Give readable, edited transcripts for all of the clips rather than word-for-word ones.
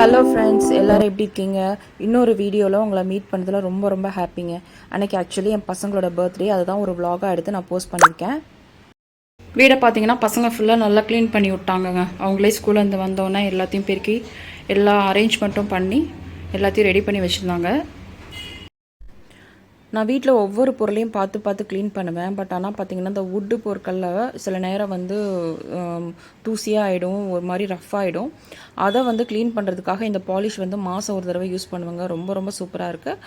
Hello friends, எல்லோரும் எப்படி இருக்கீங்க? இன்னொரு வீடியோவில் உங்களை மீட் பண்ணதில் ரொம்ப ரொம்ப ஹாப்பிங்க. அன்றைக்கி ஆக்சுவலி என் பசங்களோட பர்த்டே, அதுதான் ஒரு vlog-ஆ எடுத்து நான் போஸ்ட் பண்ணியிருக்கேன். வீடை பார்த்தீங்கன்னா பசங்க ஃபுல்லாக நல்லா க்ளீன் பண்ணி விட்டாங்கங்க. அவங்களே ஸ்கூல்லேருந்து வந்தோன்னே எல்லாத்தையும் பெருக்கி எல்லா அரேஞ்ச்மெண்ட்டும் பண்ணி எல்லாத்தையும் ரெடி பண்ணி வச்சுருந்தாங்க. நான் வீட்டில் ஒவ்வொரு பொருளையும் பார்த்து பார்த்து க்ளீன் பண்ணுவேன். பட் ஆனால் பார்த்திங்கன்னா இந்த வுட்டு பொருட்களில் சில நேரம் வந்து தூசியாக ஆகிடும், ஒரு மாதிரி ரஃப் ஆகிடும். அதை வந்து க்ளீன் பண்ணுறதுக்காக இந்த பாலிஷ் வந்து மாதம் ஒரு தடவை யூஸ் பண்ணுவேங்க. ரொம்ப ரொம்ப சூப்பராக இருக்குது.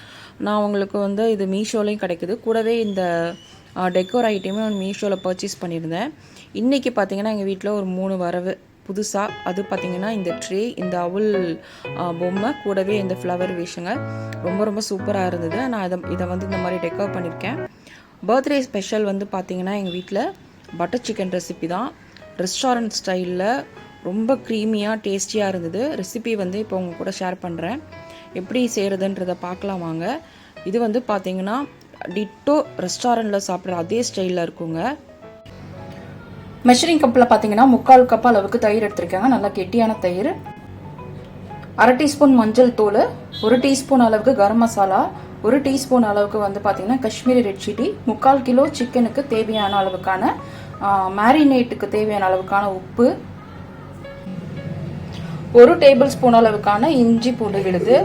நான் உங்களுக்கு வந்து இது மீஷோலையும் கிடைக்குது. கூடவே இந்த டெக்கோர் ஐட்டமும் மீஷோவில் பர்ச்சேஸ் பண்ணியிருந்தேன். இன்றைக்கி பார்த்திங்கன்னா எங்கள் வீட்டில் ஒரு 3 வரவு புதுசாக. அது பார்த்திங்கன்னா இந்த ட்ரே, இந்த அவுல் பொம்மை, கூடவே இந்த ஃப்ளவர் விஷுங்க. ரொம்ப ரொம்ப சூப்பராக இருந்தது. நான் இதை வந்து இந்த மாதிரி டெக்கோர் பண்ணியிருக்கேன். பர்த்டே ஸ்பெஷல் வந்து பார்த்திங்கன்னா எங்கள் வீட்டில் பட்டர் சிக்கன் ரெசிபி தான். ரெஸ்டாரண்ட் ஸ்டைலில் ரொம்ப க்ரீமியாக டேஸ்டியாக இருந்தது. ரெசிபி வந்து இப்போ உங்கள் கூட ஷேர் பண்ணுறேன். எப்படி செய்கிறதுன்றதை பார்க்கலாம் வாங்க. இது வந்து பார்த்திங்கன்னா டிட்டோ ரெஸ்டாரண்ட்டில் சாப்பிட்ற அதே ஸ்டைலில் இருக்குங்க. மெஷரிங் கப்பில் பார்த்தீங்கன்னா 3/4 கப் அளவுக்கு தயிர் எடுத்திருக்காங்க. நல்லா கெட்டியான தயிர். 1/2 டீஸ்பூன் மஞ்சள் தூள், 1 டீஸ்பூன் அளவுக்கு கரம் மசாலா, 1 டீஸ்பூன் அளவுக்கு வந்து பார்த்தீங்கன்னா காஷ்மீரி ரெட் சில்லி, 3/4 கிலோ சிக்கனுக்கு தேவையான அளவுக்கான மேரினேட்டுக்கு தேவையான அளவுக்கான உப்பு, 1 டேபிள் ஸ்பூன் அளவுக்கான இஞ்சி பூண்டு விழுது,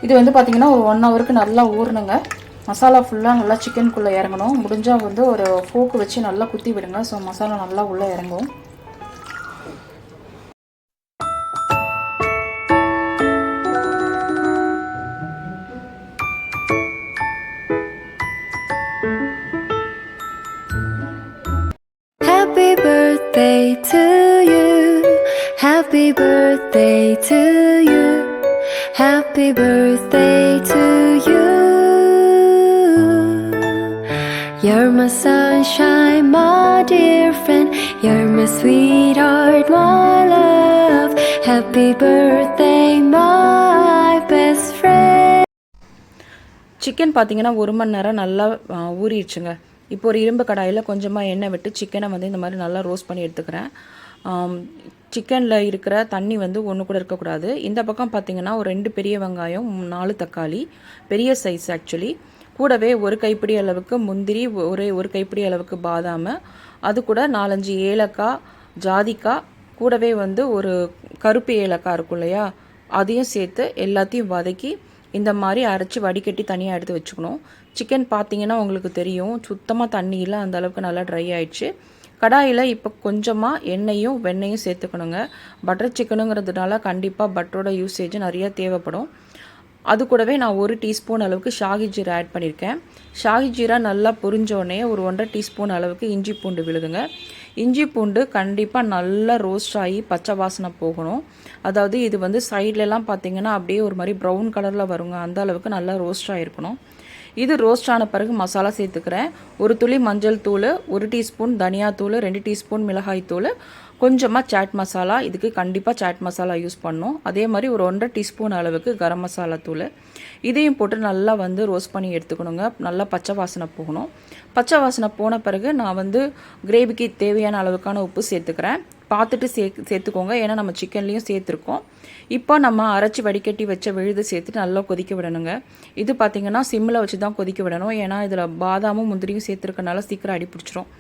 இது வந்து பார்த்தீங்கன்னா ஒரு 1 ஹவருக்கு நல்லா ஊறணுங்க. மசாலா ஃபுல்லாக நல்லா சிக்கனுக்குள்ளே இறங்கணும். முடிஞ்சால் வந்து ஒரு ஃபோக்கு வச்சு நல்லா குத்தி விடுங்க. ஸோ மசாலா நல்லா உள்ளே இறங்கும். Happy birthday to you. Happy birthday to you. Happy birthday to you. You're my sunshine, my dear friend. You're my sweetheart, my love. Happy birthday, my best friend. Chicken பார்த்தீங்கன்னா 1 மணி நேரம் நல்லா ஊறிடுச்சுங்க. இப்போ ஒரு இரும்பு கடாயில் கொஞ்சமாக எண்ணெய் விட்டு சிக்கனை வந்து இந்த மாதிரி நல்லா ரோஸ்ட் பண்ணி எடுத்துக்கிறேன். சிக்கனில் இருக்கிற தண்ணி வந்து ஒன்று கூட இருக்கக்கூடாது. இந்த பக்கம் பார்த்திங்கன்னா ஒரு 2 பெரிய வெங்காயம், 4 தக்காளி, பெரிய சைஸ் ஆக்சுவலி. கூடவே ஒரு கைப்பிடி அளவுக்கு முந்திரி, ஒரு கைப்பிடி அளவுக்கு பாதாம், அது கூட 4-5 ஏலக்காய், ஜாதிக்காய், கூடவே வந்து ஒரு கருப்பு ஏலக்காய் இருக்கும் இல்லையா, அதையும் சேர்த்து எல்லாத்தையும் வதக்கி இந்த மாதிரி அரைச்சி வடிகட்டி தனியாக எடுத்து வச்சுக்கணும். சிக்கன் பார்த்திங்கன்னா உங்களுக்கு தெரியும், சுத்தமாக தண்ணி இல்லை, அந்த அளவுக்கு நல்லா ட்ரை ஆயிடுச்சு. கடாயில் இப்போ கொஞ்சமாக எண்ணெயும் வெண்ணெயும் சேர்த்துக்கணுங்க. பட்டர் சிக்கனுங்கிறதுனால கண்டிப்பாக பட்டரோட யூசேஜ் நிறையா தேவைப்படும். அது கூடவே நான் 1 டீஸ்பூன் அளவுக்கு ஷாஹி ஜீரா ஆட் பண்ணியிருக்கேன். ஷாஹி ஜீரா நல்லா பொரிஞ்சோடனே ஒரு 1.5 டீஸ்பூன் அளவுக்கு இஞ்சி பூண்டு விழுதுங்க. இஞ்சி பூண்டு கண்டிப்பாக நல்லா ரோஸ்ட் ஆகி பச்சை வாசனை போகணும். அதாவது இது வந்து சைட்லலாம் பார்த்திங்கன்னா அப்படியே ஒரு மாதிரி ப்ரௌன் கலரில் வருங்க. அந்த அளவுக்கு நல்லா ரோஸ்ட் ஆகிருக்கணும். இது ரோஸ்ட் ஆன பிறகு மசாலா சேர்த்துக்கிறேன். 1 துளி மஞ்சள் தூள், 1 டீஸ்பூன் தனியாத்தூள், 2 டீஸ்பூன் மிளகாய் தூள், கொஞ்சமாக சாட் மசாலா. இதுக்கு கண்டிப்பாக சாட் மசாலா யூஸ் பண்ணணும். அதே மாதிரி ஒரு 1.5 டீஸ்பூன் அளவுக்கு கரம் மசாலா தூள். இதையும் போட்டு நல்லா வந்து ரோஸ்ட் பண்ணி எடுத்துக்கணுங்க. நல்லா பச்சை வாசனை போகணும். பச்சை வாசனை போன பிறகு நான் வந்து கிரேவிக்கு தேவையான அளவுக்கான உப்பு சேர்த்துக்கிறேன். பார்த்துட்டு சேர்த்துக்கோங்க, ஏன்னா நம்ம சிக்கன்லேயும் சேர்த்துருக்கோம். இப்போ நம்ம அரைச்சி வடிகட்டி வச்ச விழுது சேர்த்துட்டு நல்லா கொதிக்க விடணுங்க. இது பார்த்திங்கன்னா சிம்மில் வச்சு தான் கொதிக்க விடணும், ஏன்னா இதில் பாதாமும் முந்திரியும் சேர்த்துருக்கனால சீக்கிரம் அடி பிடிச்சிரும்.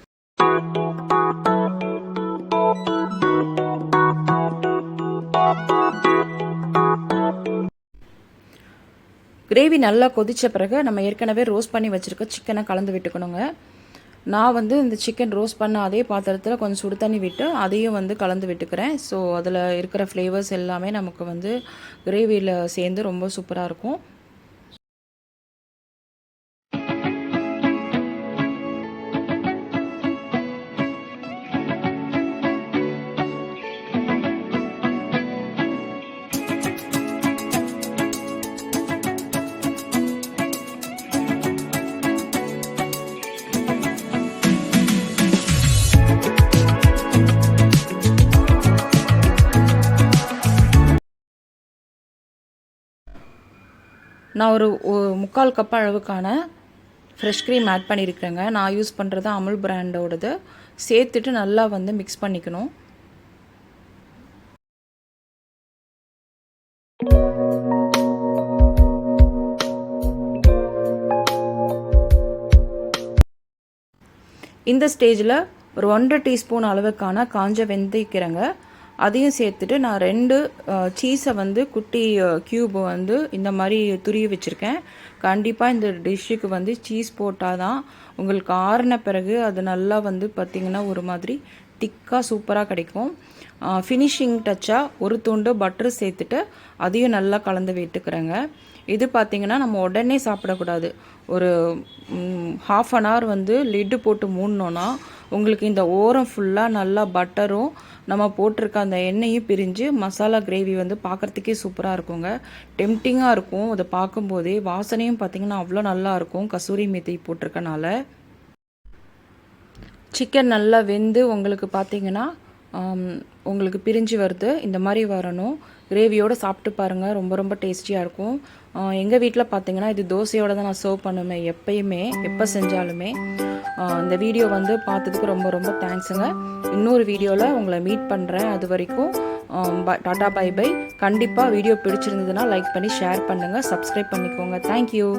கிரேவி நல்லா கொதித்த பிறகு நம்ம ஏற்கனவே ரோஸ்ட் பண்ணி வச்சுருக்க சிக்கனை கலந்து விட்டுக்கணுங்க. நான் வந்து இந்த சிக்கன் ரோஸ்ட் பண்ண அதே பாத்திரத்தில் கொஞ்சம் சுடு தண்ணி விட்டு அதையும் வந்து கலந்து விட்டுக்கிறேன். ஸோ அதில் இருக்கிற ஃப்ளேவர்ஸ் எல்லாமே நமக்கு வந்து கிரேவியில் சேர்ந்து ரொம்ப சூப்பராக இருக்கும். நான் ஒரு 3/4 கப் அளவுக்கான ஃப்ரெஷ் க்ரீம் ஆட் பண்ணியிருக்கிறேங்க. நான் யூஸ் பண்ணுறது அமுல் பிராண்டோடது. சேர்த்துட்டு நல்லா வந்து மிக்ஸ் பண்ணிக்கணும். இந்த ஸ்டேஜில் ஒரு 1.5 டீஸ்பூன் அளவுக்கான காஞ்ச வெந்தயக்கீரைங்க அதையும் சேர்த்துட்டு நான் 2 சீஸை வந்து குட்டி க்யூப் வந்து இந்த மாதிரி துருவி வச்சுருக்கேன். கண்டிப்பாக இந்த டிஷ்ஷுக்கு வந்து சீஸ் போட்டால் தான் உங்களுக்கு ஆறின பிறகு அது நல்லா வந்து பார்த்திங்கன்னா ஒரு மாதிரி திக்காக சூப்பராக கிடைக்கும். ஃபினிஷிங் டச்சாக ஒரு துண்டு பட்டர் சேர்த்துட்டு அதையும் நல்லா கலந்து விட்டுக்கிறேங்க. இது பார்த்திங்கன்னா நம்ம உடனே சாப்பிடக்கூடாது. ஒரு 1/2 hour வந்து லிட்டு போட்டு மூடினோன்னா உங்களுக்கு இந்த ஓரம் ஃபுல்லாக நல்லா பட்டரும் நம்ம போட்டிருக்க அந்த எண்ணெயும் பிரிஞ்சு மசாலா கிரேவி வந்து பார்க்குறதுக்கே சூப்பராக இருக்குங்க. டெம்டிங்காக இருக்கும். அதை பார்க்கும்போதே வாசனையும் பார்த்திங்கன்னா அவ்வளோ நல்லா இருக்கும் கசூரி மேத்தி போட்டிருக்கனால. சிக்கன் நல்லா வெந்து உங்களுக்கு பார்த்திங்கன்னா உங்களுக்கு பிரிஞ்சு வருது. இந்த மாதிரி வரணும். கிரேவியோடு சாப்பிட்டு பாருங்கள். ரொம்ப ரொம்ப டேஸ்டியாக இருக்கும். எங்கள் வீட்டில் பார்த்திங்கன்னா இது தோசையோடு தான் நான் சர்வ் பண்ணுவேன் எப்பயுமே, எப்போ செஞ்சாலுமே. இந்த வீடியோ வந்து பார்த்ததுக்கு ரொம்ப ரொம்ப தேங்க்ஸுங்க. இன்னொரு வீடியோவில் உங்களை மீட் பண்ணுறேன். அது வரைக்கும் டாட்டா பை பை. கண்டிப்பாக வீடியோ பிடிச்சிருந்ததுன்னா லைக் பண்ணி ஷேர் பண்ணுங்கள், சப்ஸ்கிரைப் பண்ணிக்கோங்க. தேங்க்யூ.